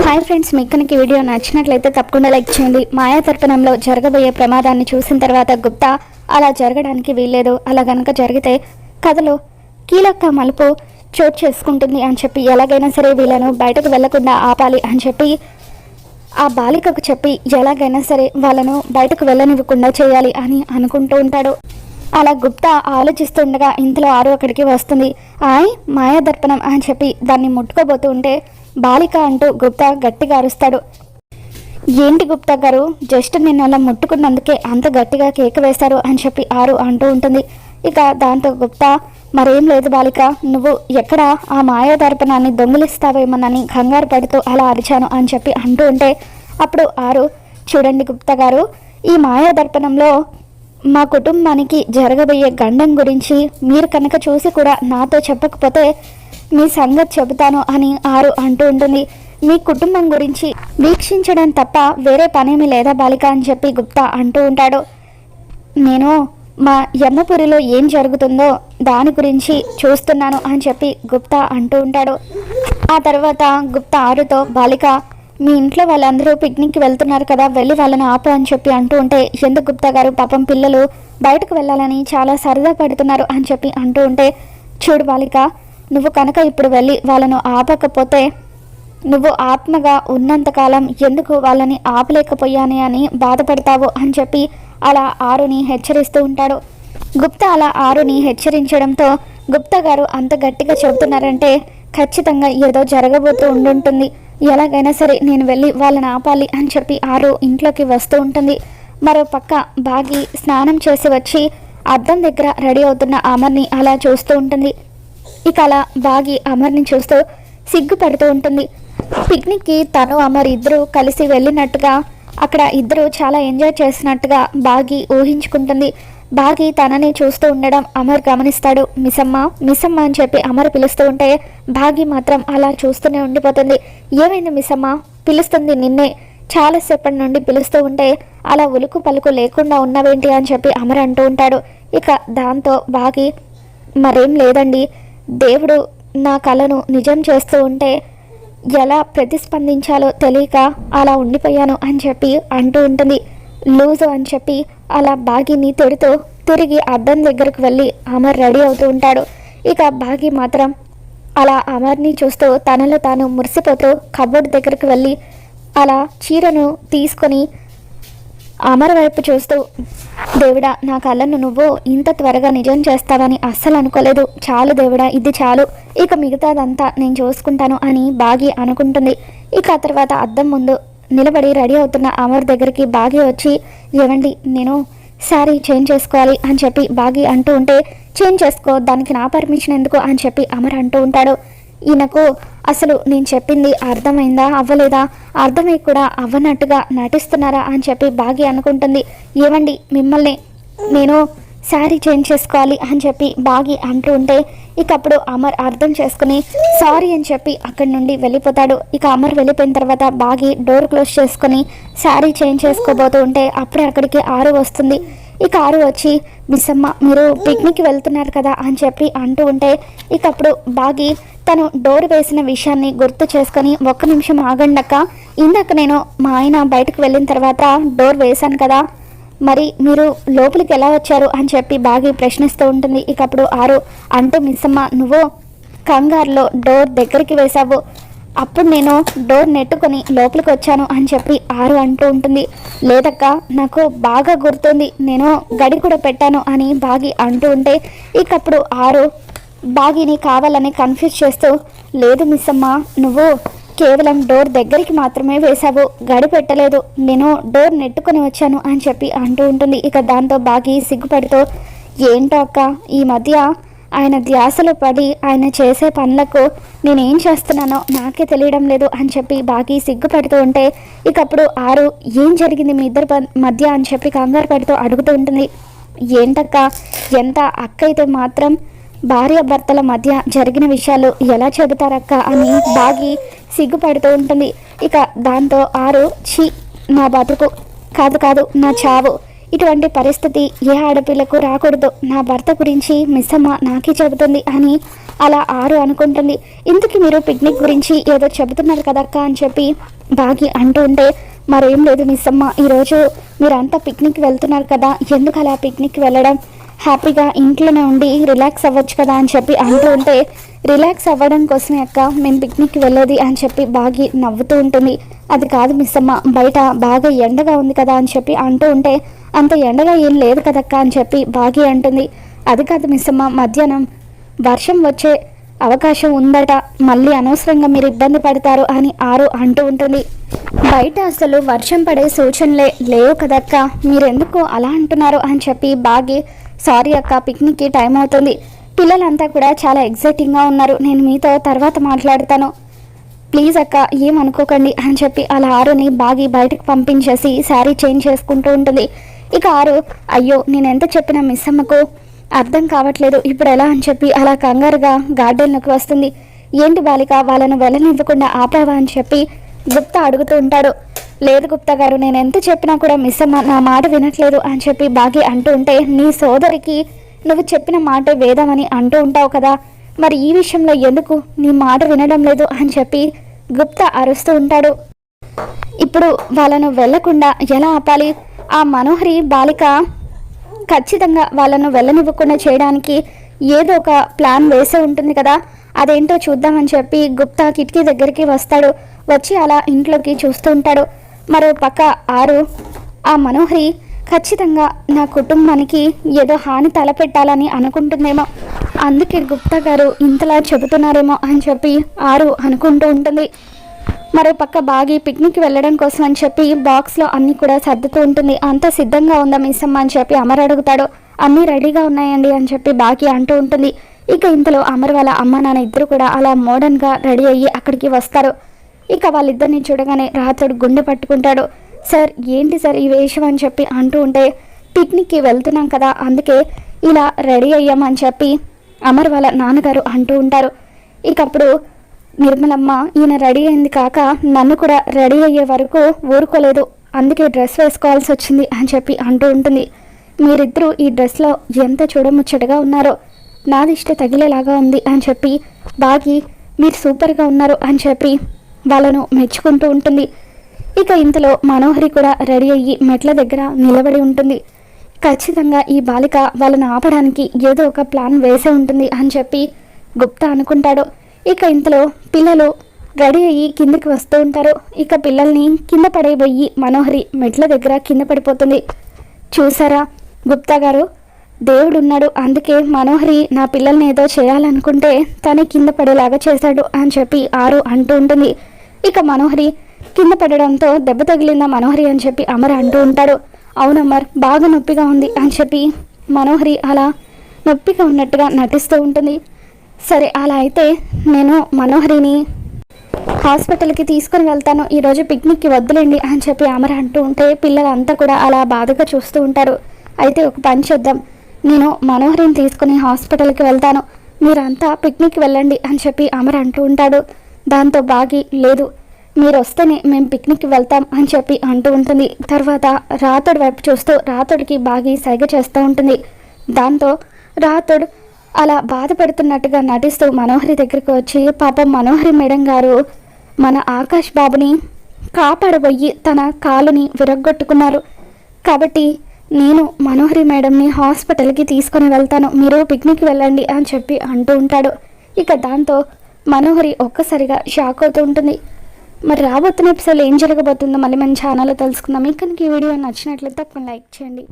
Hi friends, మీకు కనుక video నచ్చినట్లయితే తప్పకుండా లైక్ చేయండి. మాయాదర్పణంలో జరగబోయే ప్రమాదాన్ని చూసిన తర్వాత గుప్తా అలా జరగడానికి వీల్లేదు, అలా కనుక జరిగితే కథలో కీలక మలుపు చోటు చేసుకుంటుంది అని చెప్పి ఎలాగైనా సరే వీళ్ళను బయటకు వెళ్లకుండా ఆపాలి అని చెప్పి ఆ బాలికకు చెప్పి ఎలాగైనా సరే వాళ్ళను బయటకు వెళ్ళనివ్వకుండా చేయాలి అని అనుకుంటూ ఉంటాడు. అలా గుప్తా ఆలోచిస్తుండగా ఇంతలో ఆరు అక్కడికి వస్తుంది. మాయాదర్పణం అని చెప్పి దాన్ని ముట్టుకోబోతూ ఉంటే బాలిక అంటూ గుప్తా గట్టిగా అరుస్తాడు. ఏంటి గుప్తా గారు, జస్ట్ నిన్న అలా ముట్టుకున్నందుకే అంత గట్టిగా కేక వేశారు అని చెప్పి ఆరు అంటూ ఉంటుంది. ఇక దాంతో గుప్తా, మరేం లేదు బాలిక, నువ్వు ఎక్కడ ఆ మాయాదర్పణాన్ని దొంగిలిస్తావేమోనని కంగారు పడుతూ అలా అరిచాను అని చెప్పి అంటూ ఉంటే అప్పుడు ఆరు, చూడండి గుప్తా గారు, ఈ మాయాదర్పణంలో మా కుటుంబానికి జరగబోయే గండం గురించి మీరు కనుక చూసి కూడా నాతో చెప్పకపోతే మీ సంగతి చెబుతాను అని ఆరు అంటూ ఉంటుంది. మీ కుటుంబం గురించి వీక్షించడం తప్ప వేరే పనేమీ లేదా బాలిక అని చెప్పి గుప్తా అంటూ ఉంటాడు. నేను మా యమ్మపురిలో ఏం జరుగుతుందో దాని గురించి చూస్తున్నాను అని చెప్పి గుప్తా అంటూ ఉంటాడు. ఆ తర్వాత గుప్తా ఆరుతో, బాలిక, మీ ఇంట్లో వాళ్ళందరూ పిక్నిక్కి వెళ్తున్నారు కదా, వెళ్ళి వాళ్ళని ఆపు అని చెప్పి అంటూ ఉంటే, ఎందుకు గుప్తా గారు, పాపం పిల్లలు బయటకు వెళ్ళాలని చాలా సరదా పడుతున్నారు అని చెప్పి అంటూ ఉంటే, చూడు బాలిక, నువ్వు కనుక ఇప్పుడు వెళ్ళి వాళ్ళను ఆపకపోతే నువ్వు ఆత్మగా ఉన్నంతకాలం ఎందుకు వాళ్ళని ఆపలేకపోయానే అని బాధపడతావు అని చెప్పి అలా ఆరుని హెచ్చరిస్తూ ఉంటాడు. గుప్తా అలా ఆరుని హెచ్చరించడంతో గుప్తా గారు అంత గట్టిగా చెబుతున్నారంటే ఖచ్చితంగా ఏదో జరగబోతూ ఉండుంటుంది, ఎలాగైనా సరే నేను వెళ్ళి వాళ్ళని ఆపాలి అని చెప్పి ఆరు ఇంట్లోకి వస్తూ ఉంటుంది. మరో పక్క బాగి స్నానం చేసి వచ్చి అద్దం దగ్గర రెడీ అవుతున్న అమర్ని అలా చూస్తూ ఉంటుంది. ఇక అలా బాగి అమర్ని చూస్తూ సిగ్గుపడుతూ ఉంటుంది. పిక్నిక్కి తను అమర్ ఇద్దరు కలిసి వెళ్ళినట్టుగా, అక్కడ ఇద్దరు చాలా ఎంజాయ్ చేసినట్టుగా బాగి ఊహించుకుంటుంది. బాగి తనని చూస్తూ ఉండడం అమర్ గమనిస్తాడు. మిస్సమ్మ మిస్సమ్మ అని చెప్పి అమర్ పిలుస్తూ ఉంటే బాగి మాత్రం అలా చూస్తూనే ఉండిపోతుంది. ఏమైంది మిస్సమ్మ, పిలుస్తుంది నిన్నే, చాలాసేపటి నుండి పిలుస్తూ ఉంటే అలా ఉలుకు పలుకు లేకుండా ఉన్నవేంటి అని చెప్పి అమర్ అంటూ ఉంటాడు. ఇక దాంతో బాగి, మరేం లేదండి, దేవుడు నా కలను నిజం చేస్తూ ఉంటే ఎలా ప్రతిస్పందించాలో తెలియక అలా ఉండిపోయాను అని చెప్పి అంటూ ఉంటుంది. లూజు అని చెప్పి అలా బాగిని తిడుతూ తిరిగి అద్దం దగ్గరకు వెళ్ళి అమర్ రెడీ అవుతూ ఉంటాడు. ఇక బాగి మాత్రం అలా అమర్ని చూస్తూ తనలో తాను మురిసిపోతూ కబోర్డ్ దగ్గరకు వెళ్ళి అలా చీరను తీసుకొని అమర్ వైపు చూస్తూ, దేవుడా, నా కళ్ళను నువ్వు ఇంత త్వరగా నిజం చేస్తావని అస్సలు అనుకోలేదు, చాలు దేవుడా, ఇది చాలు, ఇక మిగతాదంతా నేను చూసుకుంటాను అని బాగి అనుకుంటుంది. ఇక ఆ తర్వాత అద్దం ముందు నిలబడి రెడీ అవుతున్న అమర్ దగ్గరికి బాగి వచ్చి, ఏవండి, నేను శారీ చేంజ్ చేసుకోవాలి అని చెప్పి బాగి అంటూ ఉంటే, చేంజ్ చేసుకో, దానికి నా పర్మిషన్ ఎందుకు అని చెప్పి అమర్ అంటూ ఉంటాడు. ఈయనకు అసలు నేను చెప్పింది అర్థమైందా అవ్వలేదా, అర్థమై కూడా అవ్వనట్టుగా నటిస్తున్నారా అని చెప్పి బాగి అనుకుంటుంది. ఏమండి, మిమ్మల్ని నేను శారీ చేంజ్ చేసుకోవాలి అని చెప్పి బాగి అంటూ ఉంటే ఇక అప్పుడు అమర్ అర్థం చేసుకుని సారీ అని చెప్పి అక్కడి నుండి వెళ్ళిపోతాడు. ఇక అమర్ వెళ్ళిపోయిన తర్వాత బాగి డోర్ క్లోజ్ చేసుకుని శారీ చేంజ్ చేసుకోబోతూ ఉంటే అప్పుడే అక్కడికి ఆరు వస్తుంది. ఇక ఆరు వచ్చి, మిస్సమ్మ, మీరు పిక్నిక్కి వెళ్తున్నారు కదా అని చెప్పి అంటూ ఉంటే ఇక అప్పుడు బాగి తను డోర్ వేసిన విషయాన్ని గుర్తు చేసుకొని, ఒక్క నిమిషం ఆగండక్క, ఇందాక నేను మా ఆయన బయటకు వెళ్ళిన తర్వాత డోర్ వేశాను కదా, మరి మీరు లోపలికి ఎలా వచ్చారు అని చెప్పి బాగి ప్రశ్నిస్తూ ఉంటుంది. ఇక అప్పుడు ఆరు, అంటే మిస్సమ్మ, నువ్వు కంగారులో డోర్ దగ్గరికి వేశావు, అప్పుడు నేను డోర్ నెట్టుకొని లోపలికి వచ్చాను అని చెప్పి ఆరు అంటూ ఉంటుంది. లేదక్క, నాకు బాగా గుర్తుంది, నేను గడి కూడా పెట్టాను అని బాగి అంటూ ఉంటే ఇక అప్పుడు ఆరు బాగిని కావాలని కన్ఫ్యూజ్ చేస్తూ, లేదు మిస్సమ్మ, నువ్వు కేవలం డోర్ దగ్గరికి మాత్రమే వేశావు, గడి పెట్టలేదు, నేను డోర్ నెట్టుకొని వచ్చాను అని చెప్పి అంటూ ఉంటుంది. ఇక దాంతో బాగి సిగ్గుపడుతూ, ఏంటో అక్క, ఈ మధ్య ఆయన ధ్యాసలో పడి ఆయన చేసే పనులకు నేనేం చేస్తున్నానో నాకే తెలియడం లేదు అని చెప్పి బాగి సిగ్గుపడుతూ ఉంటే ఇక అప్పుడు ఆరు, ఏం జరిగింది మీ ఇద్దరి మధ్య అని చెప్పి కంగారు పడుతూ అడుగుతూ ఉంటుంది. ఏంటక్క, ఎంత అక్క అయితే మాత్రం భార్య భర్తల మధ్య జరిగిన విషయాలు ఎలా చెబుతారక్క అని బాగి సిగ్గుపడుతూ ఉంటుంది. ఇక దాంతో ఆరు, ఛీ, నా బతుకు కాదు కాదు నా చావు, ఇటువంటి పరిస్థితి ఏ ఆడపిల్లకు రాకూడదు, నా భర్త గురించి మిస్ అమ్మ నాకే చెబుతుంది అని అలా ఆరు అనుకుంటుంది. ఇందుకు మీరు పిక్నిక్ గురించి ఏదో చెబుతున్నారు కదక్క అని చెప్పి బాగి అంటూ ఉంటే, మరేం లేదు మిస్ అమ్మ, ఈరోజు మీరంతా పిక్నిక్ వెళ్తున్నారు కదా, ఎందుకు అలా పిక్నిక్ వెళ్ళడం, హ్యాపీగా ఇంట్లోనే ఉండి రిలాక్స్ అవ్వచ్చు కదా అని చెప్పి అంటూ ఉంటే, రిలాక్స్ అవ్వడం కోసమే అక్క మేము పిక్నిక్కి వెళ్ళేది అని చెప్పి బాగి నవ్వుతూ ఉంటుంది. అది కాదు మిస్ అమ్మ, బయట బాగా ఎండగా ఉంది కదా అని చెప్పి అంటూ ఉంటే, అంత ఎండగా ఏం లేదు కదక్క అని చెప్పి బాగి అంటుంది. అది కాదు మిస్ అమ్మ, మధ్యాహ్నం వర్షం వచ్చే అవకాశం ఉందట, మళ్ళీ అనవసరంగా మీరు ఇబ్బంది పడతారు అని ఆరు అంటూ ఉంటుంది. బయట అసలు వర్షం పడే సూచనలే లేవు కదక్క, మీరెందుకు అలా అంటున్నారు అని చెప్పి బాగి, సారీ అక్క పిక్నిక్కి టైం అవుతుంది, పిల్లలంతా కూడా చాలా ఎగ్జైటింగ్గా ఉన్నారు, నేను మీతో తర్వాత మాట్లాడతాను, ప్లీజ్ అక్క ఏమనుకోకండి అని చెప్పి అలా ఆరుని బాగి బయటకు పంపించేసి శారీ చేంజ్ చేసుకుంటూ ఉంటుంది. ఇక ఆరు, అయ్యో నేను ఎంత చెప్పినా మిస్ అమ్మకు అర్థం కావట్లేదు, ఇప్పుడు ఎలా అని చెప్పి అలా కంగారుగా గార్డెన్లోకి వస్తుంది. ఏంటి బాలిక వాళ్ళను వెళ్ళనివ్వకుండా ఆపావా అని చెప్పి గుప్తా అడుగుతూ ఉంటాడు. లేదు గుప్తా గారు, నేను ఎంత చెప్పినా కూడా మిస్ అమ్మ నా మాట వినట్లేదు అని చెప్పి బాగి అంటూ ఉంటే, నీ సోదరికి నువ్వు చెప్పిన మాటే వేదమని అంటూ ఉంటావు కదా, మరి ఈ విషయంలో ఎందుకు నీ మాట వినడం లేదు అని చెప్పి గుప్తా అరుస్తూ ఉంటాడు. ఇప్పుడు వాళ్ళను వెళ్లకుండా ఎలా ఆపాలి, ఆ మనోహరి బాలిక ఖచ్చితంగా వాళ్ళను వెళ్ళనివ్వకుండా చేయడానికి ఏదో ఒక ప్లాన్ వేసే ఉంటుంది కదా, అదేంటో చూద్దామని చెప్పి గుప్తా కిటికీ దగ్గరికి వస్తాడు. వచ్చి అలా ఇంట్లోకి చూస్తూ ఉంటాడు. మరో పక్క ఆరు, ఆ మనోహరి ఖచ్చితంగా నా కుటుంబానికి ఏదో హాని తలపెట్టాలని అనుకుంటుందేమో, అందుకే గుప్తా గారు ఇంతలా చెబుతున్నారేమో అని చెప్పి ఆరు అనుకుంటూ ఉంటుంది. మరో పక్క బాగి పిక్నిక్ వెళ్ళడం కోసం అని చెప్పి బాక్స్లో అన్నీ కూడా సర్దుతూ ఉంటుంది. అంతా సిద్ధంగా ఉందా మిస్ అమ్మ అని చెప్పి అమర్ అడుగుతాడు. అన్నీ రెడీగా ఉన్నాయండి అని చెప్పి బాగి అంటూ ఉంటుంది. ఇక ఇంతలో అమర్ వాళ్ళ అమ్మ నాన్న ఇద్దరు కూడా అలా మోడర్న్గా రెడీ అయ్యి అక్కడికి వస్తారు. ఇక వాళ్ళిద్దరిని చూడగానే రాతుడు గుండె పట్టుకుంటాడు. సార్ ఏంటి సార్ ఈ వేషం అని చెప్పి అంటూ ఉంటే, పిక్నిక్కి వెళ్తున్నాం కదా అందుకే ఇలా రెడీ అయ్యామని చెప్పి అమర్ వాళ్ళ నాన్నగారు అంటూ ఉంటారు. ఇక అప్పుడు నిర్మలమ్మ, ఈయన రెడీ అయింది కాక నన్ను కూడా రెడీ అయ్యే వరకు ఊరుకోలేదు, అందుకే డ్రెస్ వేసుకోవాల్సి వచ్చింది అని చెప్పి అంటూ ఉంటుంది. మీరిద్దరూ ఈ డ్రెస్లో ఎంత చూడముచ్చటగా ఉన్నారో, నాది ఇష్ట తగిలేలాగా ఉంది అని చెప్పి బాగి మీరు సూపర్గా ఉన్నారు అని చెప్పి వాళ్ళను మెచ్చుకుంటూ ఉంటుంది. ఇక ఇంతలో మనోహరి కూడా రెడీ అయ్యి మెట్ల దగ్గర నిలబడి ఉంటుంది. ఖచ్చితంగా ఈ బాలిక వాళ్ళను ఆపడానికి ఏదో ఒక ప్లాన్ వేసే ఉంటుంది అని చెప్పి గుప్తా అనుకుంటాడు. ఇక ఇంతలో పిల్లలు రెడీ అయ్యి కిందకి వస్తూ ఉంటారు. ఇక పిల్లల్ని కింద పడేయబోయి మనోహరి మెట్ల దగ్గర కింద పడిపోతుంది. చూసారా గుప్తా గారు, దేవుడున్నాడు, అందుకే మనోహరి నా పిల్లల్ని ఏదో చేయాలనుకుంటే తనే కింద పడేలాగా చేశాడు అని చెప్పి ఆరు అంటూ ఉంటుంది. ఇక మనోహరి కింద పడడంతో దెబ్బ తగిలిందా మనోహరి అని చెప్పి అమర్ అంటూ ఉంటాడు. అవును అమర్, బాగా నొప్పిగా ఉంది అని చెప్పి మనోహరి అలా నొప్పిగా ఉన్నట్టుగా నటిస్తూ ఉంటుంది. సరే అలా అయితే నేను మనోహరిని హాస్పిటల్కి తీసుకొని వెళ్తాను, ఈరోజు పిక్నిక్కి వద్దులేండి అని చెప్పి అమర్ అంటూ ఉంటే పిల్లలంతా కూడా అలా బాధగా చూస్తూ ఉంటారు. అయితే ఒక పని చేద్దాం, నేను మనోహరిని తీసుకుని హాస్పిటల్కి వెళ్తాను, మీరంతా పిక్నిక్కి వెళ్ళండి అని చెప్పి అమర్ అంటూ ఉంటాడు. దాంతో బాగి, లేదు మీరు వస్తేనే మేము పిక్నిక్కి వెళ్తాం అని చెప్పి అంటూ ఉంటుంది. తర్వాత రాతుడి వైపు చూస్తూ రాతుడికి బాగి సైగ చేస్తూ ఉంటుంది. దాంతో రాతుడు అలా బాధపడుతున్నట్టుగా నటిస్తూ మనోహరి దగ్గరికి వచ్చి, పాపం మనోహరి మేడం గారు మన ఆకాష్ బాబుని కాపాడబోయి తన కాలుని విరగ్గొట్టుకున్నారు, కాబట్టి నేను మనోహరి మేడంని హాస్పిటల్కి తీసుకొని వెళ్తాను, మీరు పిక్నిక్కి వెళ్ళండి అని చెప్పి అంటూ ఉంటాడు. ఇక దాంతో మనోహరి ఒక్కసారిగా షాక్ అవుతూ ఉంటుంది. మరి రాబోతున్న ఎపిసోడ్లో ఏం జరగబోతుందో మళ్ళీ మన ఛానల్లో తెలుసుకుందాం. మీకు కనుక ఈ వీడియో నచ్చినట్లయితే తప్పకుండా లైక్ చేయండి.